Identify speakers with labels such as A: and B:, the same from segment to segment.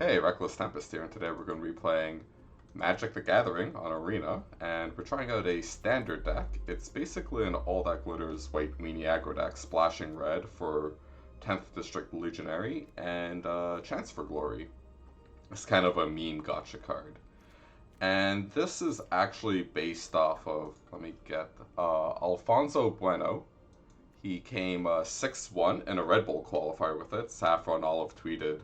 A: Hey, Reckless Tempest here, and today we're going to be playing Magic the Gathering on Arena, and we're trying out a standard deck. It's basically an all that glitters white weenie aggro deck, splashing red for 10th District Legionnarie and Chance for Glory. It's kind of a meme gotcha card. And this is actually based off of, let me get, Alfonso Bueno. He came 6-1 in a Red Bull qualifier with it. Saffron Olive tweeted,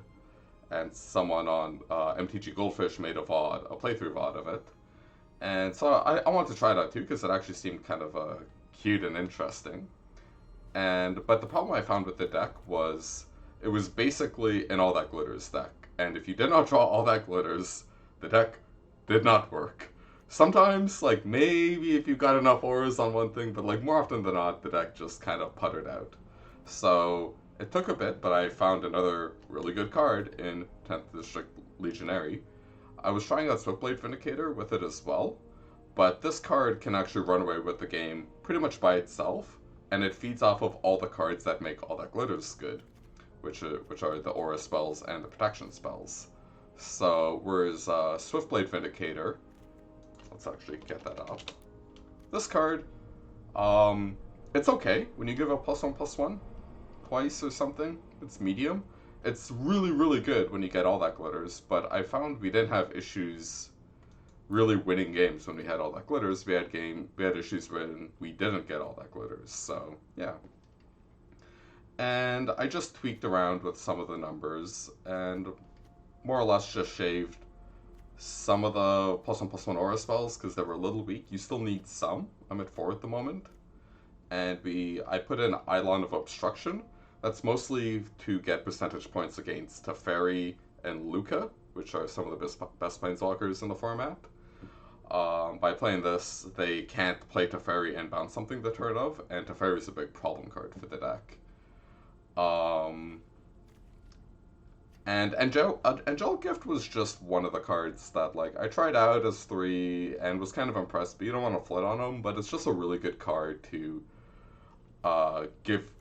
A: and someone on MTG Goldfish made a playthrough VOD of it. And so I wanted to try it out too, because it actually seemed kind of cute and interesting. But the problem I found with the deck was it was basically an All That Glitters deck. And if you did not draw All That Glitters, the deck did not work. Sometimes, like, maybe if you got enough auras on one thing, but like more often than not, the deck just kind of puttered out. So it took a bit, but I found another really good card in 10th District Legionnarie. I was trying out Swiftblade Vindicator with it as well, but this card can actually run away with the game pretty much by itself, and it feeds off of all the cards that make All That Glitters good, which are the aura spells and the protection spells. So, whereas Swiftblade Vindicator, let's actually get that up. This card, it's okay when you give a +1/+1 twice or something. It's medium. It's really, really good when you get All That Glitters, but I found we didn't have issues really winning games when we had All That Glitters. We had issues when we didn't get All That Glitters. So yeah. And I just tweaked around with some of the numbers and more or less just shaved some of the +1/+1 aura spells because they were a little weak. You still need some. I'm at 4 at the moment. And I put in Eidolon of Obstruction. That's mostly to get percentage points against Teferi and Luca, which are some of the best planeswalkers in the format. By playing this, they can't play Teferi and bounce something the turn of, and Teferi is a big problem card for the deck. And Angelic Gift was just one of the cards that, like, I tried out as 3 and was kind of impressed, but you don't want to flit on them, but it's just a really good card to give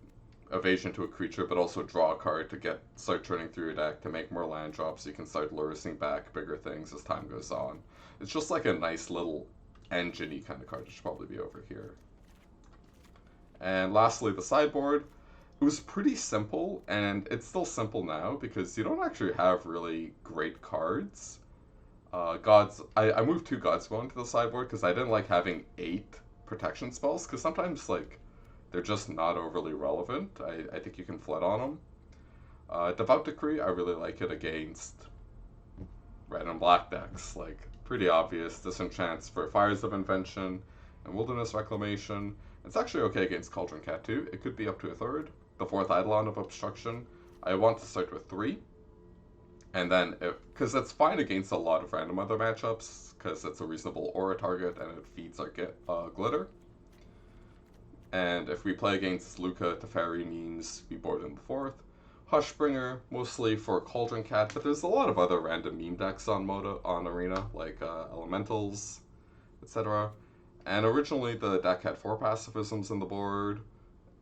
A: evasion to a creature, but also draw a card to start turning through your deck to make more land drops so you can start luring back bigger things as time goes on. It's just like a nice little engine-y kind of card. It should probably be over here. And lastly, the sideboard. It was pretty simple, and it's still simple now because you don't actually have really great cards. I moved 2 Gods going to the sideboard because I didn't like having 8 protection spells, because sometimes, like, they're just not overly relevant. I think you can flit on them. Devout Decree, I really like it against red and black decks. Like, pretty obvious. Disenchants for Fires of Invention and Wilderness Reclamation. It's actually okay against Cauldron Cat too. It could be up to a 3rd. The 4th Eidolon of Obstruction, I want to start with 3. And then, because it's fine against a lot of random other matchups, because it's a reasonable aura target and it feeds our glitter. And if we play against Luca, Teferi means we board in the 4th. Hushbringer, mostly for Cauldron Cat, but there's a lot of other random meme decks on Arena, like Elementals, etc. And originally the deck had 4 pacifisms in the board,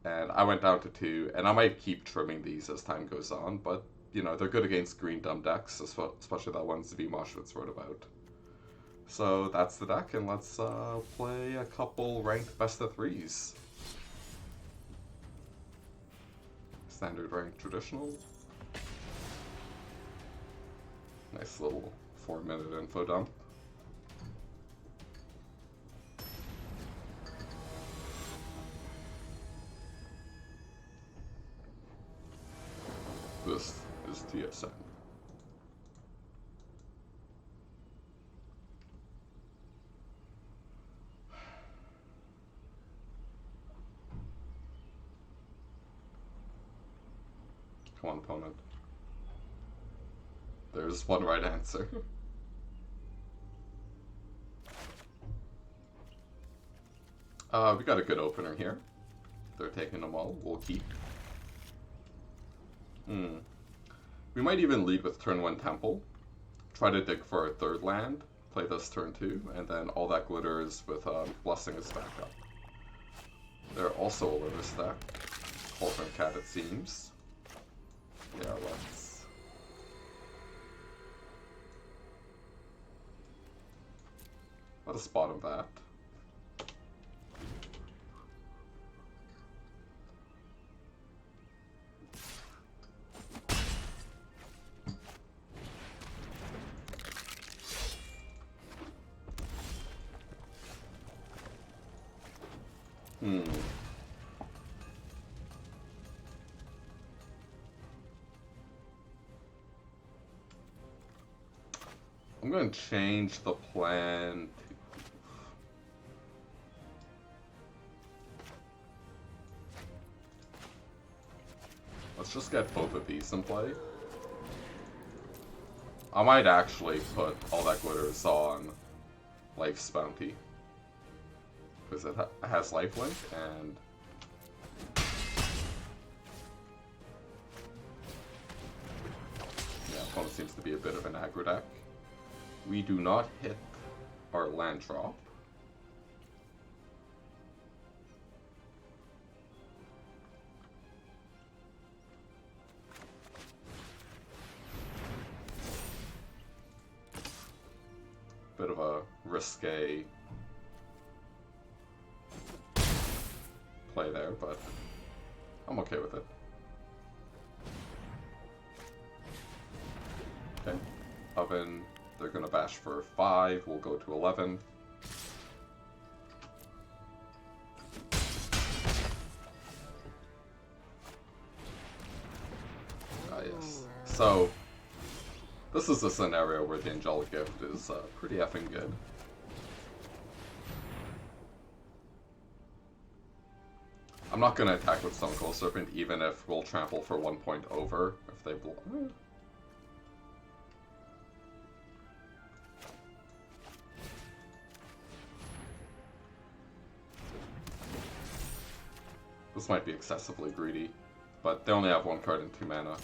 A: and I went down to 2, and I might keep trimming these as time goes on, but, you know, they're good against green dumb decks, especially that one Zvi Moshwitz wrote about. So that's the deck, and let's play a couple ranked best of 3s. Standard ranked traditional. Nice little 4-minute info dump. This is TSN. Come on, opponent. There's one right answer. We got a good opener here. They're taking them all. We'll keep. We might even lead with turn 1 Temple. Try to dig for our 3rd land. Play this turn 2, and then All That Glitters with Blessing is back up. They're also a Lotus deck. Cauldron Cat, it seems. Yeah, let's Gotta spot him that. I'm going to change the plan to... Let's just get both of these in play. I might actually put all that glitters on Life's Bounty. Because it has lifelink, and... yeah, opponent seems to be a bit of an aggro deck. We do not hit our land drop. Bit of a risque play there, but I'm okay with it. Okay, Oven. They're gonna bash for 5, we'll go to 11. Ah, yes. So, this is a scenario where the Angelic Gift is pretty effing good. I'm not gonna attack with Stone Cold Serpent, even if we'll trample for 1 point over, if they blow. This might be excessively greedy, but they only have 1 card and 2 mana.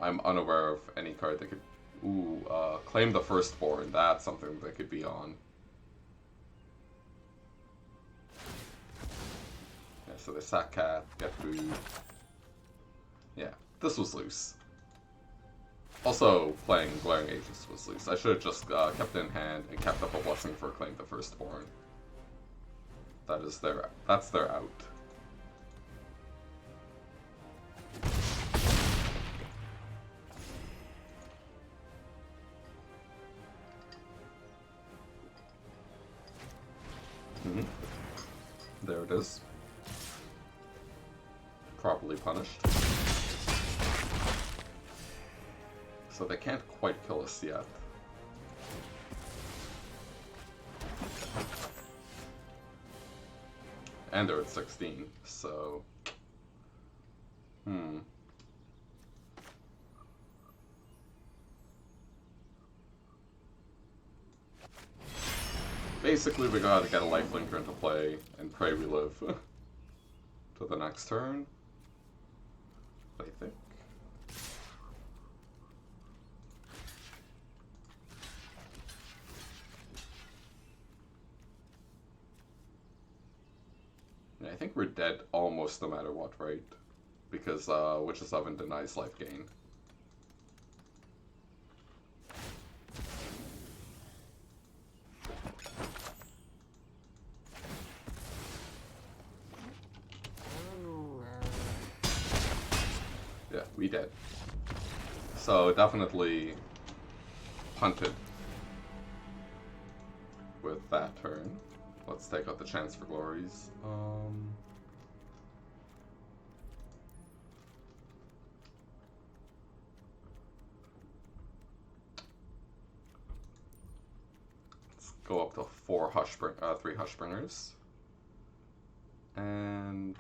A: I'm unaware of any card that could... Ooh, Claim the Firstborn. That's something they could be on. Yeah, so they sack Cat, get food. Yeah, this was loose. Also, playing Glaring Aegis was loose. I should have just kept it in hand and kept up a blessing for Claim the Firstborn. That's their out. There it is. Properly punished. So they can't quite kill us yet. And they're at 16, so... Basically, we gotta get a lifelinker into play and pray we live to the next turn, I think. Yeah, I think we're dead almost no matter what, right? Because Witch's Oven denies life gain. Yeah, we did. So definitely punted with that turn. Let's take out the chance for glories. Let's go up to 3 Hushbringers. And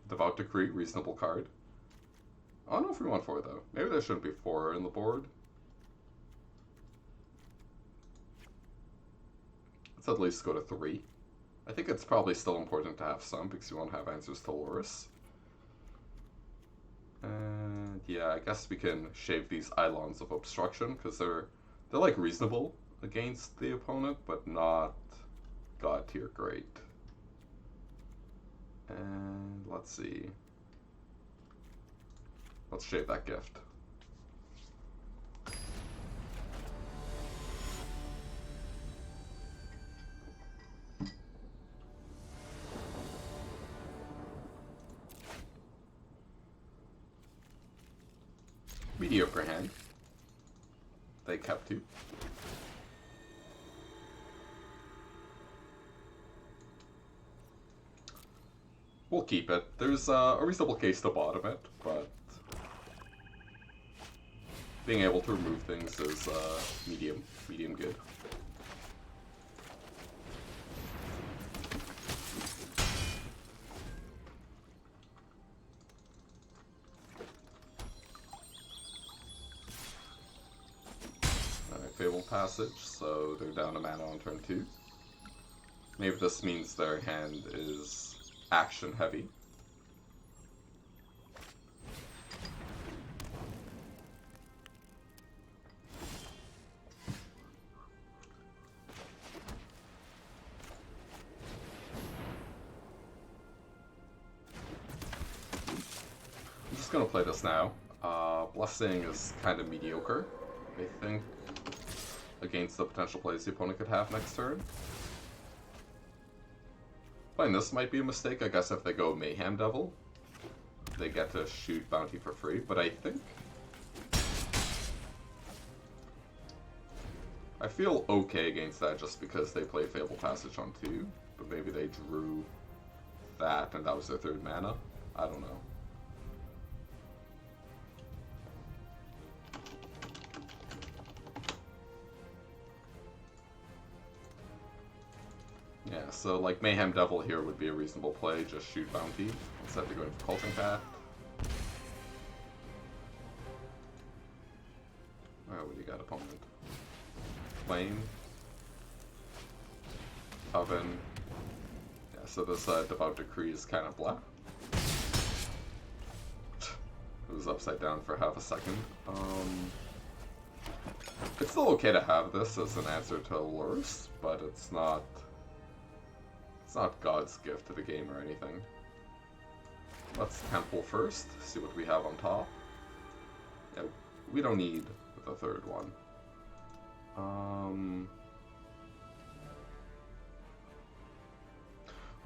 A: Devout Decree, reasonable card. I don't know if we want 4 though. Maybe there shouldn't be 4 in the board. Let's at least go to 3. I think it's probably still important to have some because you won't have answers to AURAS. And yeah, I guess we can shave these Eidolons of Obstruction because they're like reasonable against the opponent, but not God tier great. And let's see. Let's shave that gift. mediocre hand. They kept 2. We'll keep it. There's a reasonable case to bottom it, but being able to remove things is medium good. Fabled Passage, so they're down a mana on turn 2. Maybe this means their hand is action heavy. I'm just gonna play this now. Blessing is kind of mediocre, I think, against the potential plays the opponent could have next turn. Playing this might be a mistake. I guess if they go Mayhem Devil, they get to shoot Bounty for free, but I think I feel okay against that just because they play Fabled Passage on 2, but maybe they drew that and that was their 3rd mana. I don't know. Yeah, so like Mayhem Devil here would be a reasonable play, just shoot Bounty instead of going for Culting Path. Alright, what do you got, opponent? Flame. Oven. Yeah, so this Devout Decree is kind of blah. It was upside down for half a second. It's still okay to have this as an answer to AURAS, but it's not God's gift to the game or anything. Let's Temple first, see what we have on top. Yeah, we don't need the 3rd one.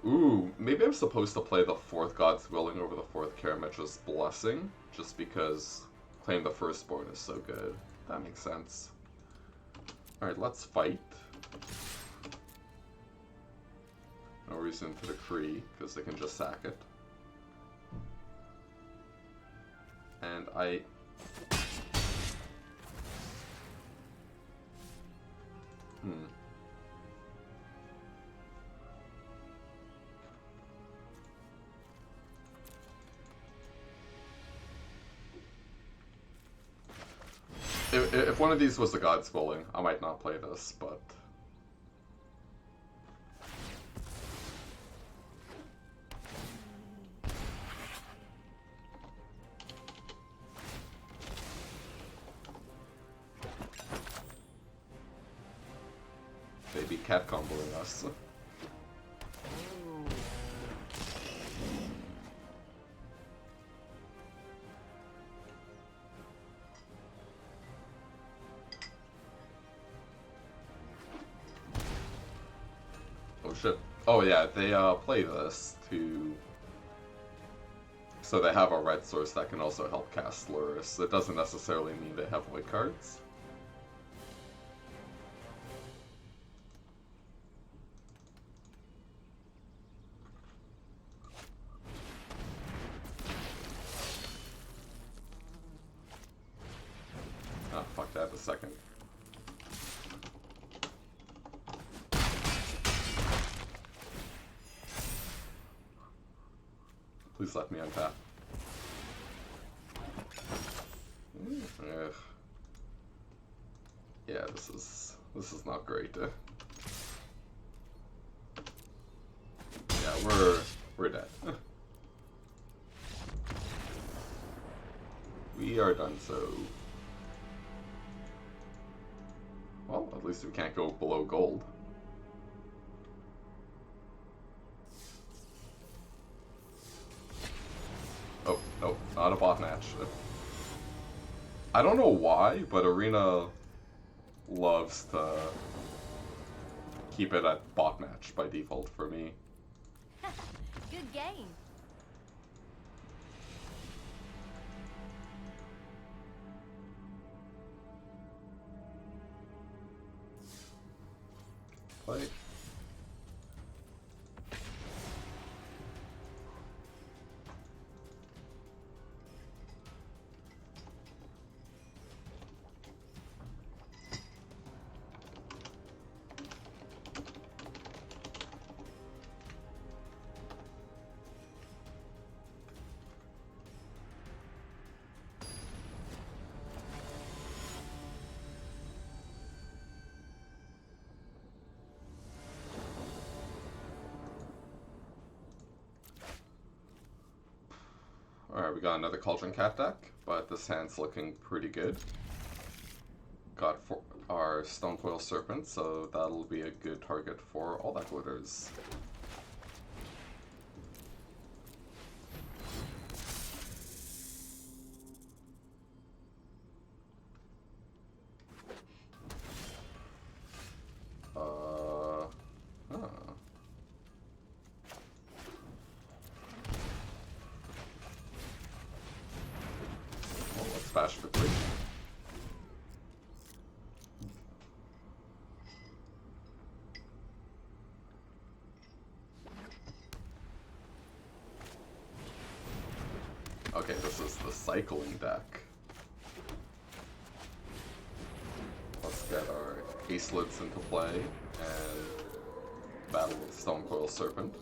A: Ooh, maybe I'm supposed to play the 4th God's Willing over the 4th Karametra's Blessing, just because Claim the Firstborn is so good. That makes sense. Alright, let's fight. No reason to decree, because they can just sack it. And I... If one of these was the God's Willing, I might not play this, but... Maybe cat comboing us. Oh shit. Oh yeah, they play this to... So they have a red source that can also help cast Lurrus. It doesn't necessarily mean they have white cards. Oh, fuck that, a second. Please let me untap. Ugh. Yeah, this is not great. Yeah, we're dead. We are done so. Well, at least we can't go below gold. Oh, no, not a bot match. I don't know why, but Arena loves to keep it at bot match by default for me.
B: Good game.
A: Alright, we got another Cauldron Cat deck, but this hand's looking pretty good. Got our Stonecoil Serpent, so that'll be a good target for all that glitters. Bash for 3. Okay, this is the cycling deck. Let's get our Acelets into play and battle with Stonecoil Serpent.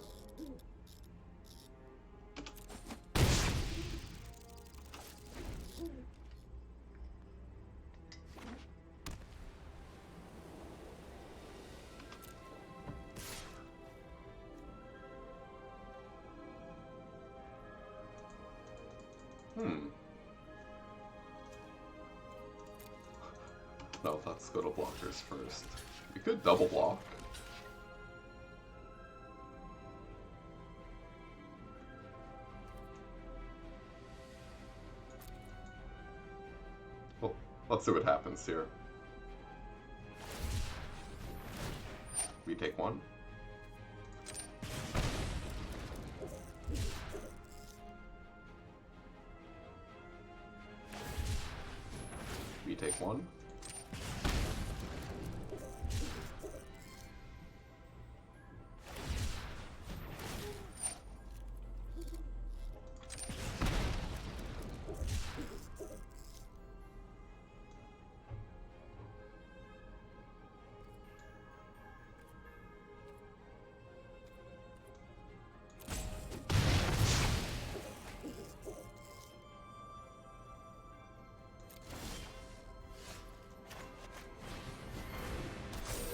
A: No, let's go to blockers first. We could double block. Well, let's see what happens here. We take 1. We take 1.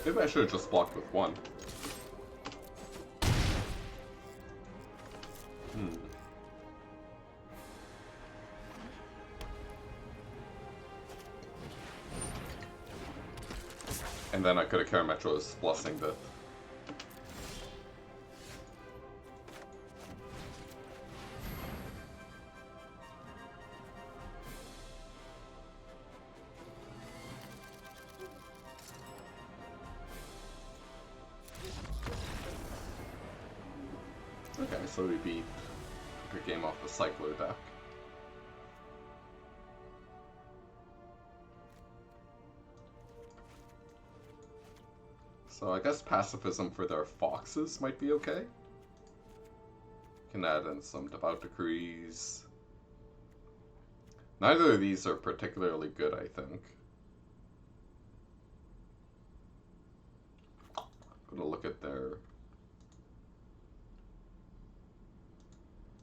A: Maybe I should have just blocked with 1. And then I could have Karametro's Blessing it. Okay, so we beat the game off the Cycler deck. So I guess pacifism for their foxes might be okay. Can add in some Devout Decrees. Neither of these are particularly good, I think. I'm gonna look at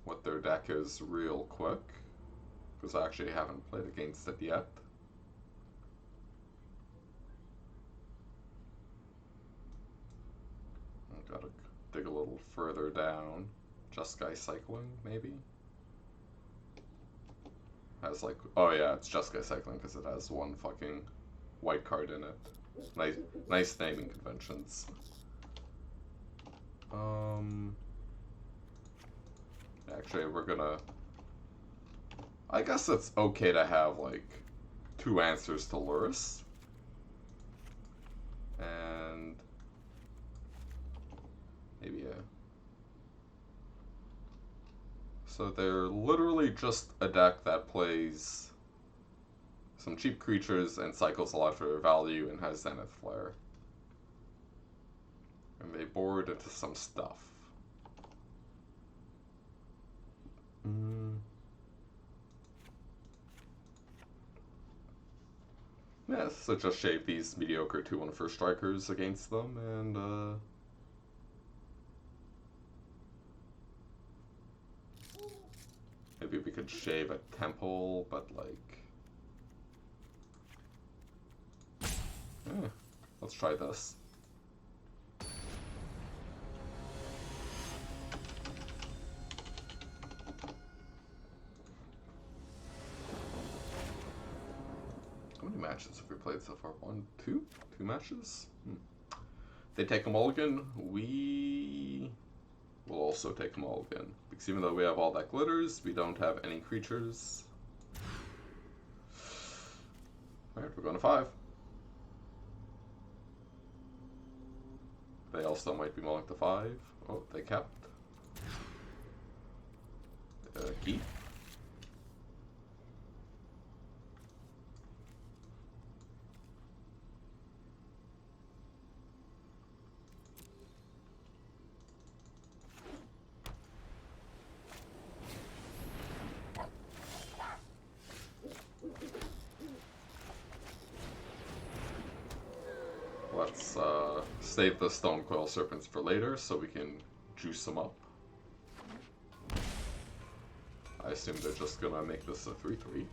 A: what their deck is real quick, because I actually haven't played against it yet. I've got to dig a little further down. Just Sky Cycling, maybe? Has like, oh yeah, it's Just Sky Cycling because it has 1 fucking white card in it. Nice naming conventions. Actually, we're gonna... I guess it's okay to have, like, 2 answers to Luris. And... maybe a... So they're literally just a deck that plays some cheap creatures and cycles a lot for their value and has Zenith Flare. And they board into some stuff. Yeah, so just shave these mediocre 2/1 first strikers against them, and maybe we could shave a temple, but like, let's try this. many matches have we played so far? One, two? Two matches? They take a mulligan, we will also take a mulligan. Because even though we have all that glitters, we don't have any creatures. Alright, we're going to 5. They also might be mulling to 5. Oh, they kept. Keep. Let's save the stone coil serpents for later so we can juice them up. I assume they're just gonna make this a 3/3.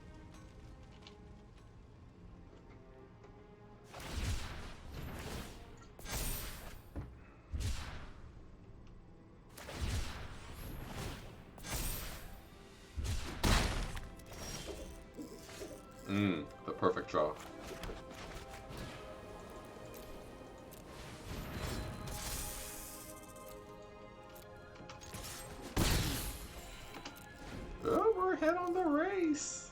A: The perfect draw. Oh, we're ahead on the race.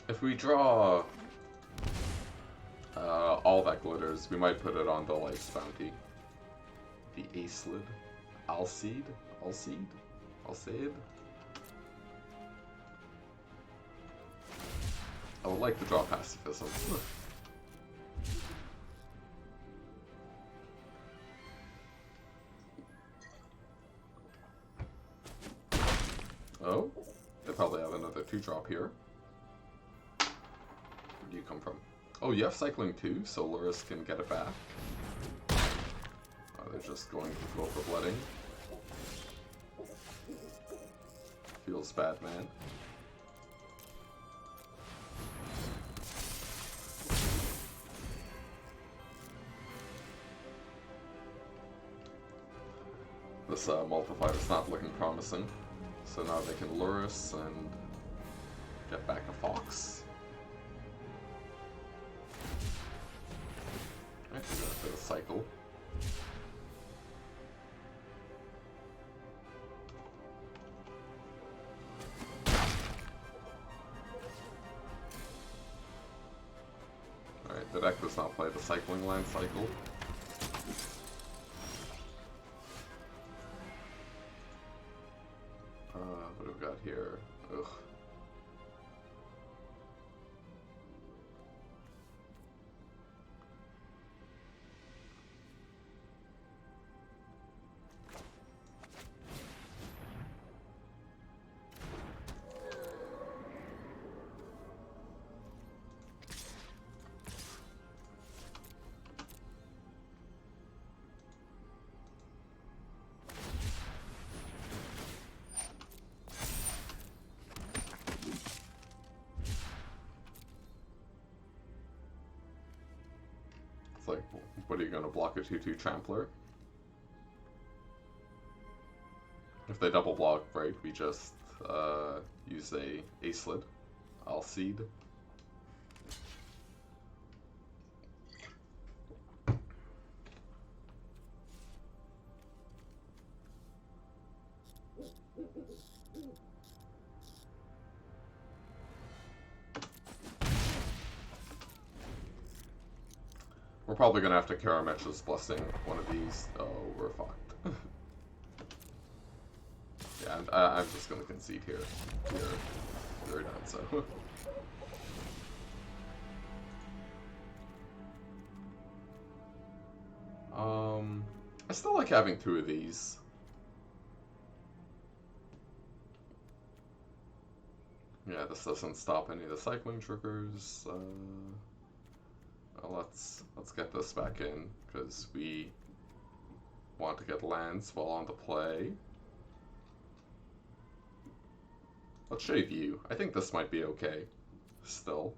A: If we draw all that glitters, we might put it on the Life's Bounty. The Acelid. Alseed? Alseed? Alseid? I would like to draw Pacifism. Oh, they probably have another 2-drop here. Where do you come from? Oh, you have cycling too, so Luris can get it back. Oh, they're just going to go for blooding. Feels bad, man. This multiplier is not looking promising. So now they can lure us and get back a fox. Actually, gonna fit a cycle. Alright, the deck does not play the cycling land cycle. What do we got here? Ugh. Like, what are you going to block a 2/2 Trampler? If they double block, right, we just use a Acelid. Alseed. We're probably going to have to Karamech's Blessing one of these. Oh, we're fucked. Yeah, I'm just going to concede here. You're done, so. I still like having 2 of these. Yeah, this doesn't stop any of the cycling triggers. Let's get this back in, because we want to get lands while on the play. Let's shave you. I think this might be okay. Still.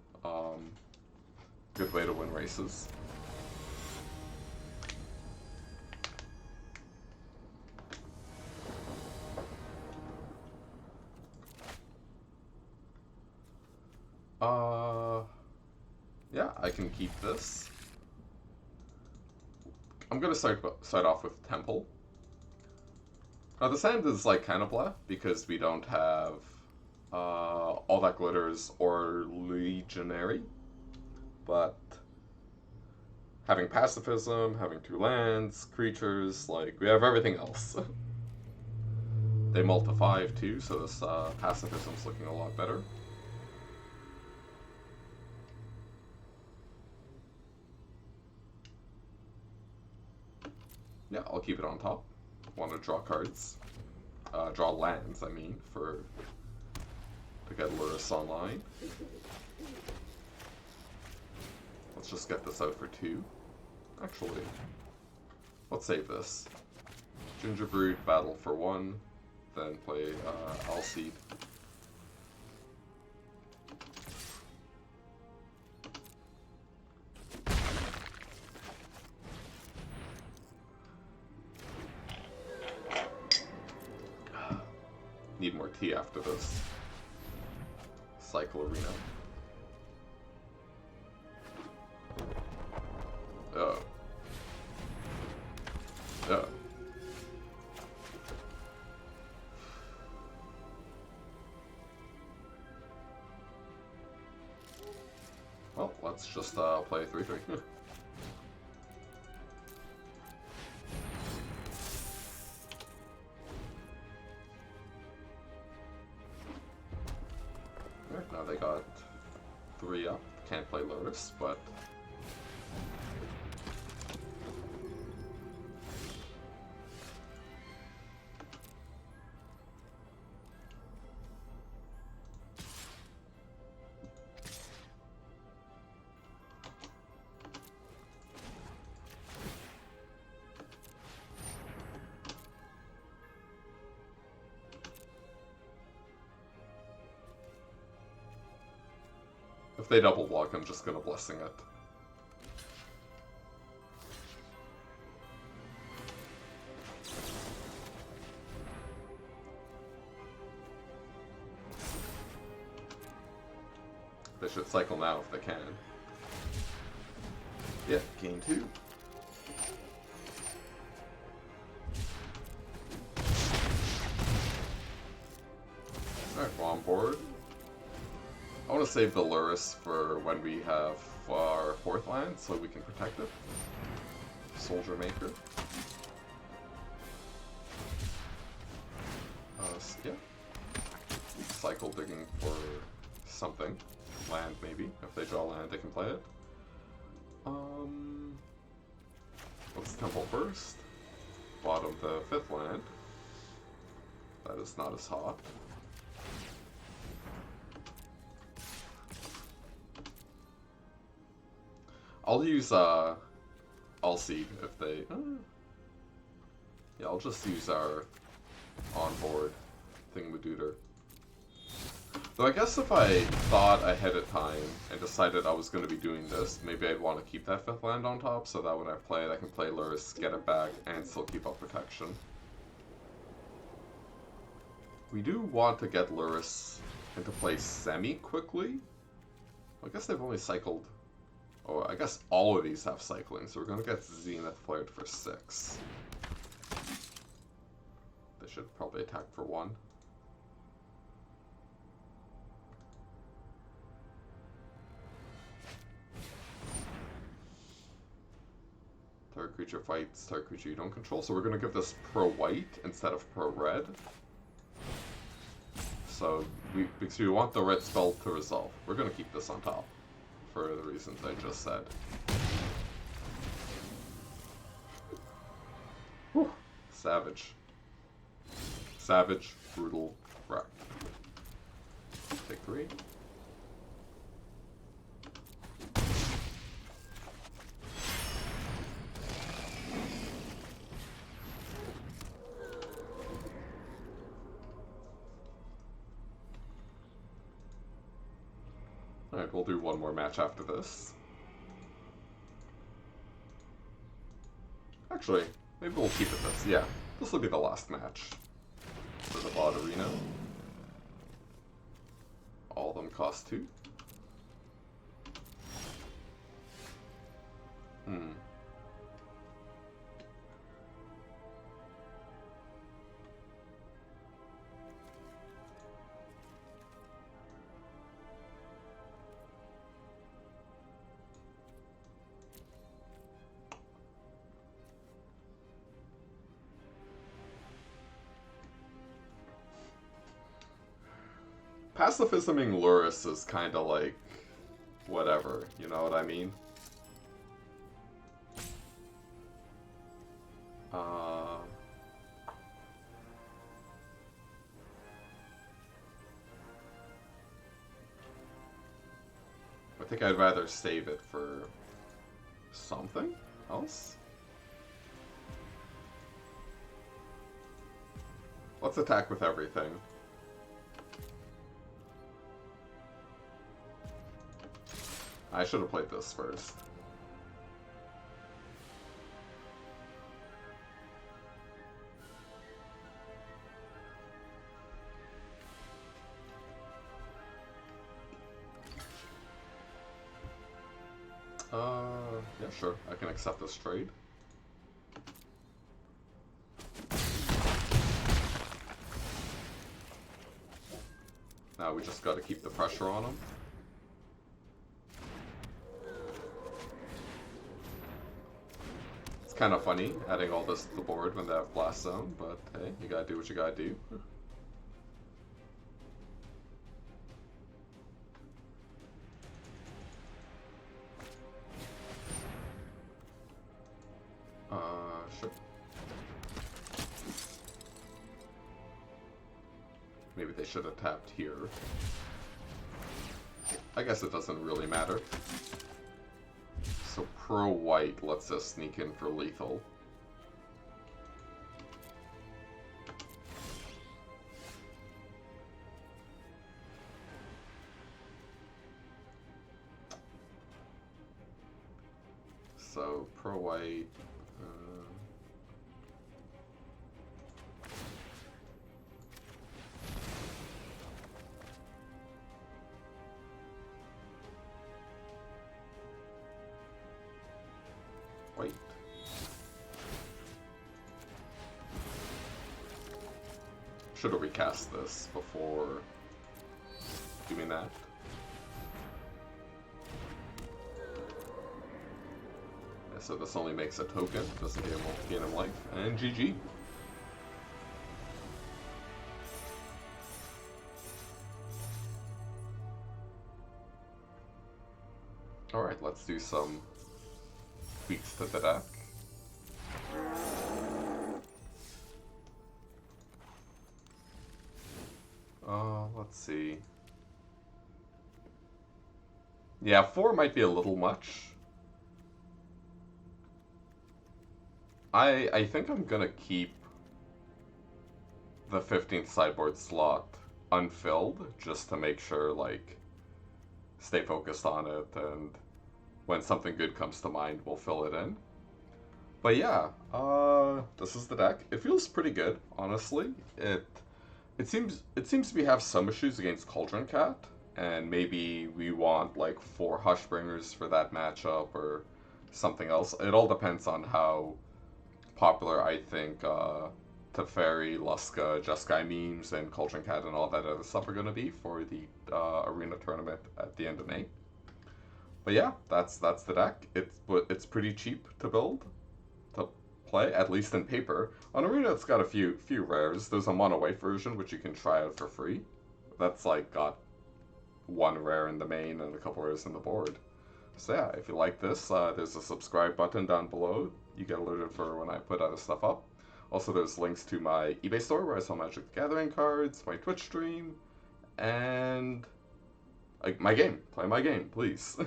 A: Good way to win races. I can keep this. I'm gonna start off with Temple. Now the sand is like kind of blah because we don't have all that glitters or Legionnarie, but having pacifism, having 2 lands, creatures, like we have everything else. They multi 5 too, so this pacifism's looking a lot better. Yeah, I'll keep it on top. Want to draw cards. Draw lands, I mean, to get AURAS online. Let's just get this out for 2. Actually, let's save this. Gingerbread, battle for 1, then play Alseed. Need more tea after this. Cycle Arena. Oh. Oh. Well, let's just play 3-3. Now they got 3 up. Can't play AURAS, but if they double block, I'm just gonna blessing it. They should cycle now if they can. Yeah, gain 2. Alright, we're on board. I want to save the AURAS for when we have our 4th land so we can protect it. Soldier Maker. Yeah. Cycle digging for something. Land, maybe. If they draw land, they can play it. Let's Temple first. Bottom the 5th land. That is not as hot. I'll use Alseed if they. Yeah, I'll just use our onboard thingamadooter. Though I guess if I thought ahead of time and decided I was going to be doing this, maybe I'd want to keep that 5th land on top so that when I play it, I can play AURAS, get it back, and still keep up protection. We do want to get AURAS into play semi-quickly. I guess they've only cycled. Oh, I guess all of these have cycling, so we're going to get Zenith flared for 6. They should probably attack for 1. Target creature fights target creature you don't control, so we're going to give this pro-white instead of pro-red. So, because we want the red spell to resolve. We're going to keep this on top. For the reasons I just said. Whew. Savage. Savage, brutal, wrecked. Take 3. Alright, we'll do one more match after this. Actually, maybe we'll keep it this. Yeah, this will be the last match for the bot arena. All of them cost 2. Hmm. Pacifisming Luris is kind of like whatever, you know what I mean? Uh, I think I'd rather save it for something else. Let's attack with everything. I should have played this first. Yeah, sure. I can accept this trade. Now we just gotta keep the pressure on them. It's kind of funny adding all this to the board when they have Blast Zone, but hey, you gotta do what you gotta do. Sure. Maybe they should have tapped here. I guess it doesn't really matter. So pro-white lets us sneak in for lethal. So pro-white... Wait. Should have recast this before doing that. Yeah, so this only makes a token, doesn't gain him life, and GG. Alright, let's do some tweaks to the deck. Let's see. Yeah, 4 might be a little much. I think I'm gonna keep the 15th sideboard slot unfilled just to make sure, like, stay focused on it, and when something good comes to mind, we'll fill it in. But yeah, this is the deck. It feels pretty good, honestly. It seems we have some issues against Cauldron Cat, and maybe we want like 4 Hushbringers for that matchup or something else. It all depends on how popular I think Teferi, Luska, Jeskai memes, and Cauldron Cat and all that other stuff are going to be for the arena tournament at the end of May. But yeah, that's the deck. It's pretty cheap to build, to play, at least in paper. On Arena, it's got a few rares. There's a mono white version which you can try out for free. That's like got 1 rare in the main and a couple rares in the board. So yeah, if you like this, there's a subscribe button down below. You get alerted for when I put other stuff up. Also, there's links to my eBay store where I sell Magic the Gathering cards, my Twitch stream, and my game. Play my game, please.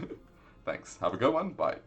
A: Thanks. Have a good one. Bye.